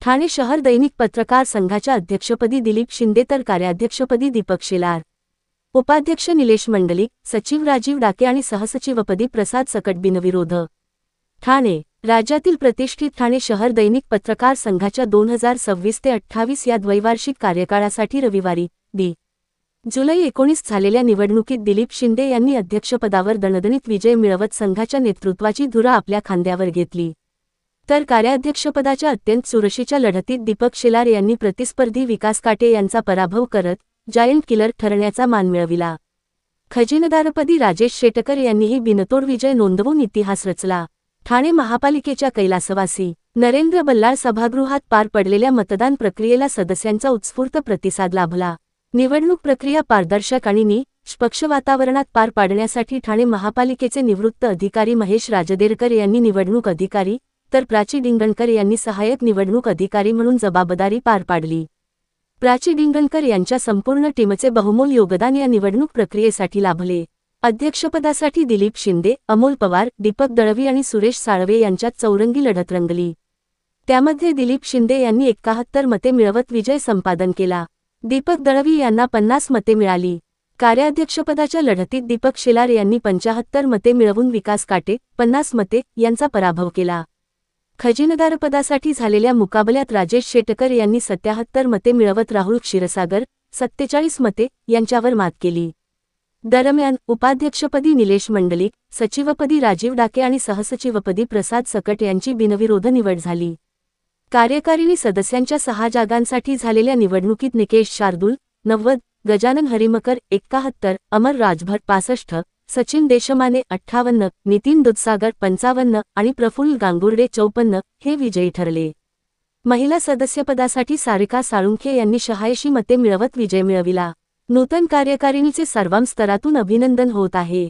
ठाणे शहर दैनिक पत्रकार संघाच्या अध्यक्षपदी दिलीप शिंदे तर कार्याध्यक्षपदी दीपक शेलार, उपाध्यक्ष निलेश मंडलिक, सचिव राजीव डाके आणि सहसचिवपदी प्रसाद सकट बिनविरोध। ठाणे राज्यातील प्रतिष्ठित ठाणे शहर दैनिक पत्रकार संघाच्या 2026 ते 28 या द्वैवार्षिक कार्यकाळासाठी रविवारी जुलै 19 झालेल्या निवडणुकीत दिलीप शिंदे यांनी अध्यक्षपदावर दणदणीत विजय मिळवत संघाच्या नेतृत्वाची धुरा आपल्या खांद्यावर घेतली, तर कार्याध्यक्षपदाच्या अत्यंत चुरशीच्या लढतीत दीपक शेलार यांनी प्रतिस्पर्धी विकास काटे यांचा पराभव करत जायंट किलर ठरण्याचा मान मिळविला। खजिनदारपदी राजेश शेटकर यांनीही बिनतोड विजय नोंदवून इतिहास रचला। ठाणे महापालिकेच्या कैलासवासी नरेंद्र बल्लाळ सभागृहात पार पडलेल्या मतदान प्रक्रियेला सदस्यांचा उत्स्फूर्त प्रतिसाद लाभला। निवडणूक प्रक्रिया पारदर्शक आणि निष्पक्ष वातावरणात पार पाडण्यासाठी ठाणे महापालिकेचे निवृत्त अधिकारी महेश राजदेरकर यांनी निवडणूक अधिकारी तर प्राची डिंगणकर यांनी सहाय्यक निवडणूक अधिकारी म्हणून जबाबदारी पार पाडली। प्राची डिंगणकर यांच्या संपूर्ण टीमचे बहुमोल योगदान या निवडणूक प्रक्रियेसाठी लाभले। अध्यक्षपदासाठी दिलीप शिंदे, अमोल पवार, दीपक दळवी आणि सुरेश साळवे यांच्यात चौरंगी लढत रंगली। त्यामध्ये दिलीप शिंदे यांनी 71 मते मिळवत विजय संपादन केला। दीपक दळवी यांना 50 मते मिळाली। कार्याध्यक्षपदाच्या लढतीत दीपक शेलार यांनी 75 मते मिळवून विकास काटे 50 मते यांचा पराभव केला। खजिनदारपदासाठी झालेल्या मुकाबल्यात राजेश शेटकर यांनी 77 मते मिळवत राहुल क्षीरसागर 47 मते यांच्यावर मात केली। दरम्यान उपाध्यक्षपदी निलेश मंडलिक, सचिवपदी राजीव डाके आणि सहसचिवपदी प्रसाद सकट यांची बिनविरोध निवड झाली। कार्यकारिणी सदस्यांच्या 6 जागांसाठी झालेल्या निवडणुकीत निकेश शार्दूल 90, गजानन हरिमकर 71, अमर राजभर 65, सचिन देशमाने 58, नितीन दूधसागर 55 आणि प्रफुल्ल गांगुर्डे 54 हे विजयी ठरले। महिला सदस्यपदासाठी सारिका साळुंखे यांनी 86 मते मिळवत विजय मिळविला। नूतन कार्यकारिणीचे सर्वांम स्तरातून अभिनंदन होत आहे।